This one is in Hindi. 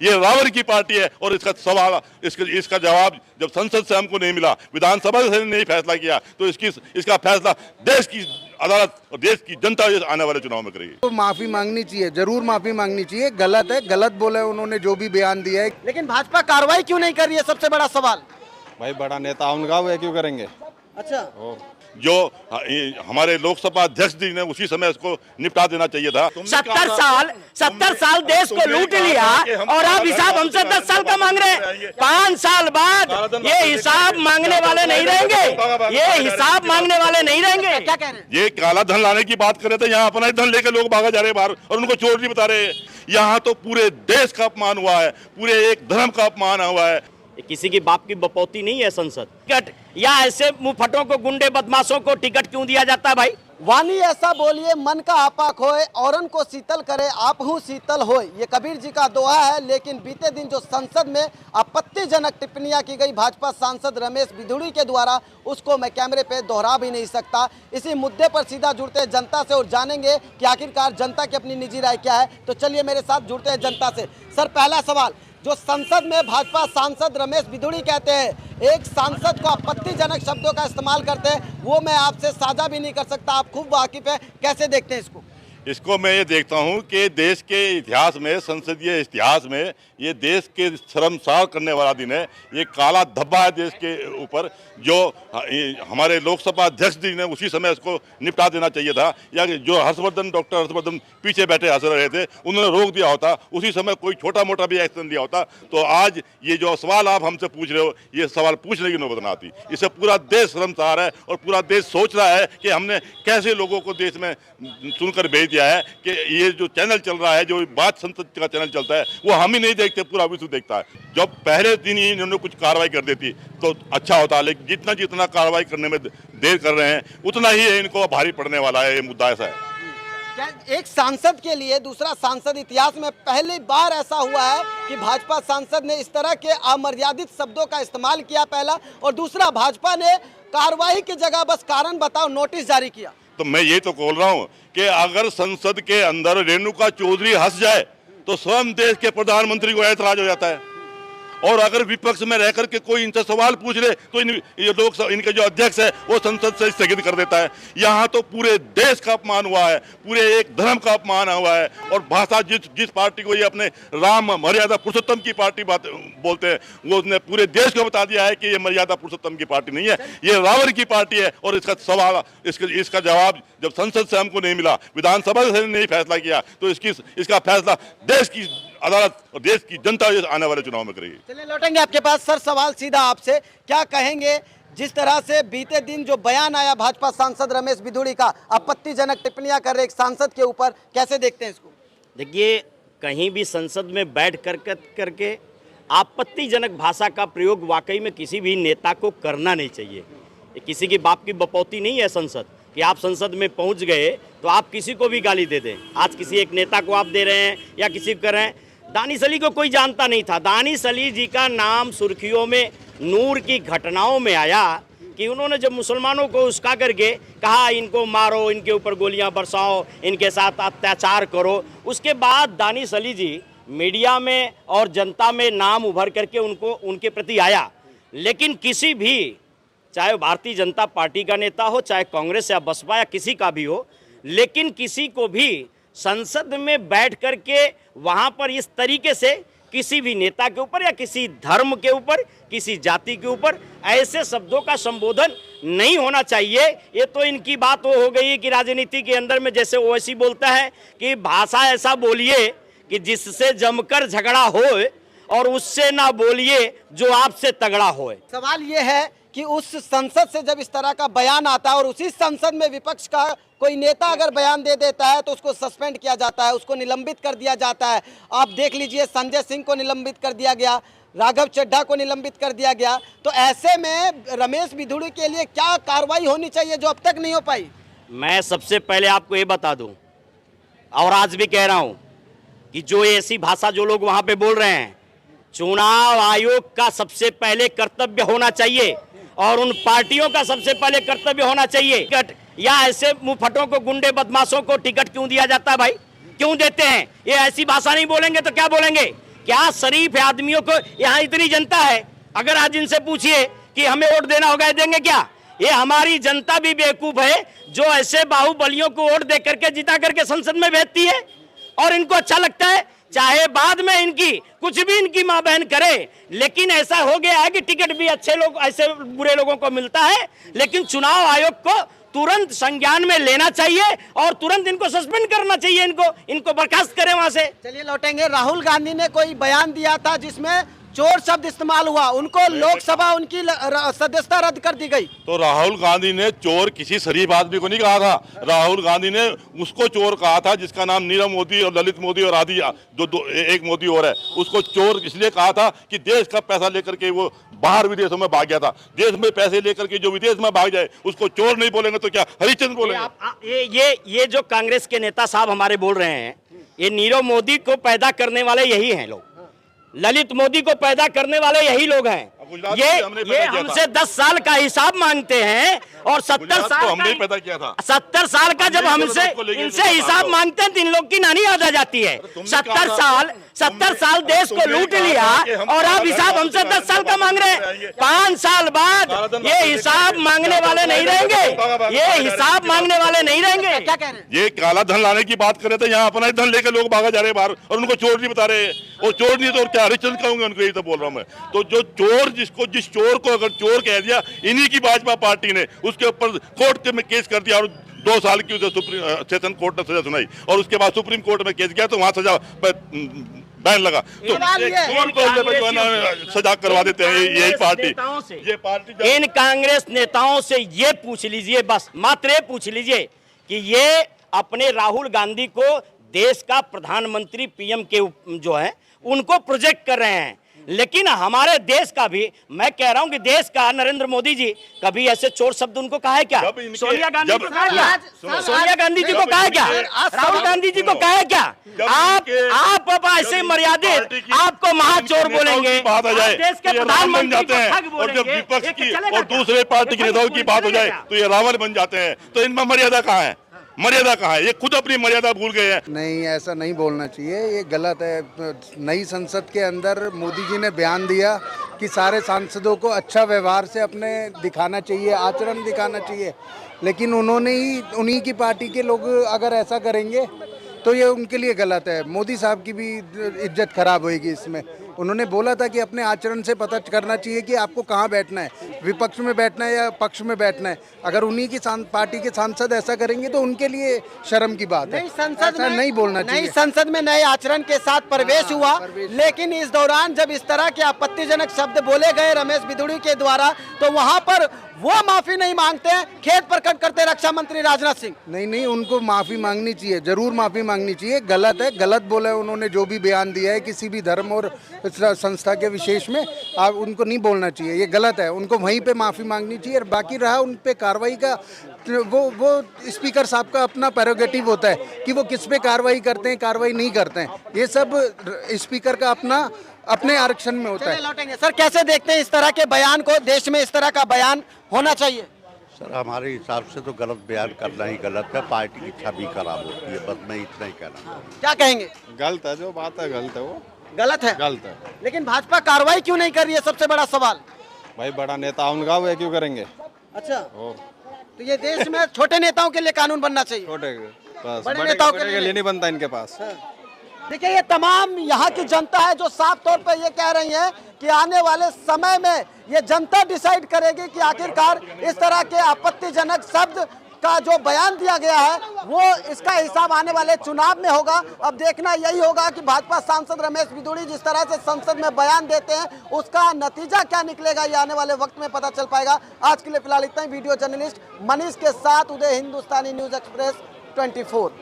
ये रावण की पार्टी है और इसका सवाल इसका जवाब जब संसद से हमको नहीं मिला, विधानसभा से नहीं फैसला किया, तो इसका फैसला देश की अदालत और देश की जनता आने वाले चुनाव में करेगी। तो माफी मांगनी चाहिए, जरूर माफी मांगनी चाहिए। गलत है, गलत बोले उन्होंने जो भी बयान दिया है। लेकिन भाजपा कार्रवाई क्यों नहीं कर रही है, सबसे बड़ा सवाल। भाई बड़ा नेता उनका, वो क्यों करेंगे। अच्छा, जो हमारे लोकसभा अध्यक्ष जी ने उसी समय इसको निपटा देना चाहिए था। 70 साल देश को लूट लिया और आप हिसाब हमसे 10 साल का मांग रहे हैं। 5 साल बाद ये हिसाब मांगने वाले नहीं रहेंगे, ये हिसाब मांगने वाले नहीं रहेंगे। क्या कह रहे हैं? ये काला धन लाने की बात कर रहे थे, यहाँ अपना ही धन लेके लोग भागा जा रहे हैं बाहर और उनको चोर नहीं बता रहे। यहाँ तो पूरे देश का अपमान हुआ है, पूरे एक धर्म का अपमान हुआ है। किसी की बाप की बपौती नहीं है संसद। टिकट या ऐसे मुंहफटों को, गुंडे बदमाशों को टिकट क्यों दिया जाता है भाई? वाणी ऐसा बोलिए मन का आपा खोए, औरन को शीतल करे आप हूँ शीतल होए, ये कबीर जी का दोहा है। लेकिन बीते दिन जो संसद में आपत्तिजनक टिप्पणियां की गई भाजपा सांसद रमेश बिधूड़ी के द्वारा, उसको मैं कैमरे पे दोहरा भी नहीं सकता। इसी मुद्दे पर सीधा जुड़ते हैं जनता से और जानेंगे कि आखिरकार जनता की अपनी निजी राय क्या है। तो चलिए मेरे साथ जुड़ते हैं जनता से। सर, पहला सवाल, जो संसद में भाजपा सांसद रमेश बिधूड़ी कहते हैं एक सांसद को आपत्तिजनक शब्दों का इस्तेमाल करते हैं, वो मैं आपसे साझा भी नहीं कर सकता, आप खूब वाकिफ है, कैसे देखते हैं इसको? इसको मैं ये देखता हूँ कि देश के इतिहास में, संसदीय इतिहास में ये देश के शर्मसार करने वाला दिन है। ये काला धब्बा है देश के ऊपर, जो हमारे लोकसभा अध्यक्ष जी ने उसी समय इसको निपटा देना चाहिए था। या जो डॉक्टर हर्षवर्धन पीछे बैठे हंस रहे थे, उन्होंने रोक दिया होता, उसी समय कोई छोटा मोटा भी एक्शन लिया होता, तो आज ये जो सवाल आप हमसे पूछ रहे हो, ये सवाल पूछने की नौबत ना आती। इससे पूरा देश शर्मसार है और पूरा देश सोच रहा है कि हमने कैसे लोगों को देश में सुनकर भेज दिया है कि ये जो चैनल चल रहा है, जो बात संसद का चैनल चलता है, वो हम ही नहीं देखते, पूरा विश्व देखता है। जब पहले दिन ही इन्होंने कुछ कार्रवाई कर देती तो अच्छा होता, लेकिन जितना जितना कार्रवाई करने में देर कर रहे हैं, उतना ही इनको भारी पड़ने वाला है। ये मुद्दा ऐसा है। क्या एक सांसद के लिए दूसरा सांसद, इतिहास में पहली बार ऐसा हुआ है कि भाजपा सांसद ने इस तरह के अमर्यादित शब्दों का इस्तेमाल किया, पहला, और दूसरा भाजपा ने कार्रवाई की जगह बस कारण बताओ नोटिस जारी किया। तो मैं ये तो बोल रहा हूँ कि अगर संसद के अंदर रेणुका चौधरी हंस जाए तो स्वयं देश के प्रधानमंत्री को ऐतराज हो जाता है, और अगर विपक्ष में रहकर के कोई इनसे सवाल पूछ ले तो ये लोग, इनके जो अध्यक्ष है, वो संसद से स्थगित कर देता है। यहाँ तो पूरे देश का अपमान हुआ है, पूरे एक धर्म का अपमान हुआ है। और भाषा जिस पार्टी को ये अपने राम मर्यादा पुरुषोत्तम की पार्टी बोलते हैं, वो उसने पूरे देश को बता दिया है कि ये मर्यादा पुरुषोत्तम की पार्टी नहीं है, ये रावण की पार्टी है। और इसका सवाल इसका जवाब जब संसद से हमको नहीं मिला, विधानसभा से नहीं फैसला किया, तो इसका फैसला देश की अदालत और देश की जनता आने वाले चुनाव में करेगी। चलिए लौटेंगे आपके पास। सर, सवाल सीधा आपसे, क्या कहेंगे जिस तरह से बीते दिन जो बयान आया भाजपा सांसद रमेश बिधूड़ी का, आपत्तिजनक टिप्पणियां कर रहे एक सांसद के ऊपर, कैसे देखते हैं इसको? देखिए, कहीं भी संसद में बैठ करके आपत्तिजनक भाषा का प्रयोग वाकई में किसी भी नेता को करना नहीं चाहिए। ये किसी की बाप की बपौती नहीं है संसद कि आप संसद में पहुंच गए तो आप किसी को भी गाली दे दें। आज किसी एक नेता को आप दे रहे हैं या किसी को कर रहे हैं। दानिश अली को कोई जानता नहीं था। दानिश अली जी का नाम सुर्खियों में नूर की घटनाओं में आया कि उन्होंने जब मुसलमानों को उस्का करके कहा इनको मारो, इनके ऊपर गोलियां बरसाओ, इनके साथ अत्याचार करो, उसके बाद दानिश अली जी मीडिया में और जनता में नाम उभर करके उनके प्रति आया। लेकिन किसी भी, चाहे भारतीय जनता पार्टी का नेता हो, चाहे कांग्रेस या बसपा या किसी का भी हो, लेकिन किसी को भी संसद में बैठ करके वहां पर इस तरीके से किसी भी नेता के ऊपर या किसी धर्म के ऊपर, किसी जाति के ऊपर ऐसे शब्दों का संबोधन नहीं होना चाहिए। ये तो इनकी बात हो गई कि राजनीति के अंदर में जैसे ओवैसी बोलता है कि भाषा ऐसा बोलिए कि जिससे जमकर झगड़ा होए और उससे ना बोलिए जो आपसे तगड़ा होए। सवाल ये है कि उस संसद से जब इस तरह का बयान आता है और उसी संसद में विपक्ष का कोई नेता अगर बयान दे देता है तो उसको सस्पेंड किया जाता है, उसको निलंबित कर दिया जाता है। आप देख लीजिए, संजय सिंह को निलंबित कर दिया गया, राघव चड्ढा को निलंबित कर दिया गया। तो ऐसे में रमेश बिधूड़ी के लिए क्या कार्रवाई होनी चाहिए जो अब तक नहीं हो पाई? मैं सबसे पहले आपको ये बता दूं और आज भी कह रहा हूं कि जो ऐसी भाषा जो लोग वहां पे बोल रहे हैं, चुनाव आयोग का सबसे पहले कर्तव्य होना चाहिए और उन पार्टियों का सबसे पहले कर्तव्य होना चाहिए। टिकट या ऐसे मुंहफटों को, गुंडे बदमाशों को टिकट क्यों दिया जाता है भाई? क्यों देते हैं? ये ऐसी भाषा नहीं बोलेंगे तो क्या बोलेंगे? क्या शरीफ आदमियों को यहाँ इतनी जनता है, अगर आज इनसे पूछिए कि हमें वोट देना होगा, देंगे क्या? ये हमारी जनता भी बेवकूफ है जो ऐसे बाहुबलियों को वोट दे करके जिता करके संसद में भेजती है और इनको अच्छा लगता है, चाहे बाद में इनकी कुछ भी इनकी मां बहन करे, लेकिन ऐसा हो गया है कि टिकट भी अच्छे लोग ऐसे बुरे लोगों को मिलता है। लेकिन चुनाव आयोग को तुरंत संज्ञान में लेना चाहिए और तुरंत इनको सस्पेंड करना चाहिए, इनको बर्खास्त करें वहां से। चलिए लौटेंगे। राहुल गांधी ने कोई बयान दिया था जिसमें चोर शब्द इस्तेमाल हुआ, उनको लोकसभा उनकी सदस्यता रद्द कर दी गई। तो राहुल गांधी ने चोर किसी शरीफ आदमी को नहीं कहा था, राहुल गांधी ने उसको चोर कहा था जिसका नाम नीरव मोदी और ललित मोदी और आदि एक मोदी और है, उसको चोर इसलिए कहा था कि देश का पैसा लेकर के वो बाहर विदेशों में भाग गया था। देश में पैसे लेकर के जो विदेश में भाग जाए उसको चोर नहीं बोलेंगे तो क्या हरिश्चंद्र बोलेंगे? ये जो कांग्रेस के नेता साहब हमारे बोल रहे हैं, ये नीरव मोदी को पैदा करने वाले यही हैं लोग, ललित मोदी को पैदा करने वाले यही लोग हैं। ये हमसे 10 साल का हिसाब मांगते हैं और 70 साल हमने पैदा किया था। 70 साल का जब हमसे इनसे हिसाब मांगते हैं तो इन लोग की नानी याद आ जाती है। 70 साल देश को लूट लिया और आप हिसाब हमसे 10 साल का मांग रहे हैं। 5 साल बाद ये हिसाब मांगने वाले नहीं रहेंगे, ये हिसाब मांगने वाले नहीं रहेंगे। क्या कह रहे हैं? ये काला धन लाने की बात कर रहे थे, यहाँ अपना ही धन लेकर लोग भागा जा रहे हैं बाहर और उनको चोर नहीं बता रहे। और चोर नहीं तो क्या हरिश्चंद्र कहूंगे उनको, यही तो बोल रहा हूँ मैं। तो जो चोर जिस चोर को अगर चोर कह दिया, इन्हीं की भाजपा पार्टी ने उसके ऊपर कोर्ट में केस कर दिया और 2 साल की उसे सुप्रीम सेशन कोर्ट ने सजा सुनाई और उसके बाद सुप्रीम कोर्ट में केस गया तो वहां सजा बैन लगा। तो चोर को सजा करवा देते हैं यही पार्टी। ये पार्टी इन कांग्रेस नेताओं से ये पूछ लीजिए, बस मात्र ये पूछ लीजिए कि ये अपने राहुल गांधी को देश का प्रधानमंत्री पीएम के जो है उनको प्रोजेक्ट कर रहे हैं, लेकिन हमारे देश का भी, मैं कह रहा हूं कि देश का नरेंद्र मोदी जी कभी ऐसे चोर शब्द उनको कहा है क्या? सोनिया गांधी को कहा क्या? सोनिया गांधी जी को कहा है क्या? राहुल गांधी जी को कहा है क्या? आप ऐसे मर्यादित आपको महाचोर बोलेंगे, बात आ जाए देश के प्रधानमंत्री को ठग और जब बोलेंगे, विपक्ष की और दूसरे पार्टी के नेताओं की बात हो जाए तो ये रावण बन जाते हैं। तो इनमें मर्यादा कहाँ है? मर्यादा कहाँ है? ये खुद अपनी मर्यादा भूल गए हैं। नहीं, ऐसा नहीं बोलना चाहिए, ये गलत है। नई संसद के अंदर मोदी जी ने बयान दिया कि सारे सांसदों को अच्छा व्यवहार से अपने दिखाना चाहिए, आचरण दिखाना चाहिए, लेकिन उन्होंने ही उन्हीं की पार्टी के लोग अगर ऐसा करेंगे तो ये उनके लिए गलत है। मोदी साहब की भी इज्जत खराब होएगी इसमें। उन्होंने बोला था कि अपने आचरण से पता करना चाहिए कि आपको कहाँ बैठना है, विपक्ष में बैठना है या पक्ष में बैठना है। अगर उन्हीं की पार्टी के सांसद ऐसा करेंगे तो उनके लिए शर्म की बात है। संसद में नहीं बोलना चाहिए। नई संसद में नए आचरण के साथ प्रवेश हुआ, लेकिन इस दौरान जब इस तरह के आपत्तिजनक शब्द बोले गए रमेश बिधूड़ी के द्वारा, तो वहां पर वो माफी नहीं मांगते हैं, खेद प्रकट करते रक्षा मंत्री राजनाथ सिंह। नहीं, उनको माफी मांगनी चाहिए, जरूर माफी मांगनी चाहिए। गलत है, गलत बोला है उन्होंने, जो भी बयान दिया है किसी भी धर्म और संस्था के विशेष में, आप उनको नहीं बोलना चाहिए, ये गलत है। उनको वहीं पे माफी मांगनी चाहिए। और बाकी रहा उन पे कार्रवाई का, वो स्पीकर साहब का अपना प्रेरोगेटिव होता है कि वो किस पे कार्रवाई करते हैं, कार्रवाई नहीं करते हैं। ये सब स्पीकर का अपने आरक्षण में होता है। लौटेंगे सर, कैसे देखते हैं इस तरह के बयान को? देश में इस तरह का बयान होना चाहिए? सर हमारे हिसाब से तो गलत बयान करना ही गलत है, पार्टी की छवि खराब होती है, बस मैं इतना ही कहना हूँ। क्या कहेंगे? गलत है, जो बात है गलत है, वो गलत है। गलत है। लेकिन भाजपा कार्रवाई क्यों नहीं कर रही है, सबसे बड़ा सवाल। भाई बड़ा नेता उनका वो क्यों करेंगे? अच्छा, और तो ये देश में छोटे नेताओं के लिए कानून बनना चाहिए, छोटे बस बड़े बड़े नेताओं के लिए नहीं बनता इनके पास। देखिए ये तमाम यहाँ की जनता है जो साफ तौर पर ये कह रही है कि आने वाले समय में ये जनता डिसाइड करेगी कि आखिरकार इस तरह के आपत्तिजनक शब्द का जो बयान दिया गया है वो इसका हिसाब आने वाले चुनाव में होगा। अब देखना यही होगा कि भाजपा सांसद रमेश बिधूड़ी जिस तरह से संसद में बयान देते हैं उसका नतीजा क्या निकलेगा, ये आने वाले वक्त में पता चल पाएगा। आज के लिए फिलहाल इतना ही। वीडियो जर्नलिस्ट मनीष के साथ उदय, हिंदुस्तानी न्यूज एक्सप्रेस 24।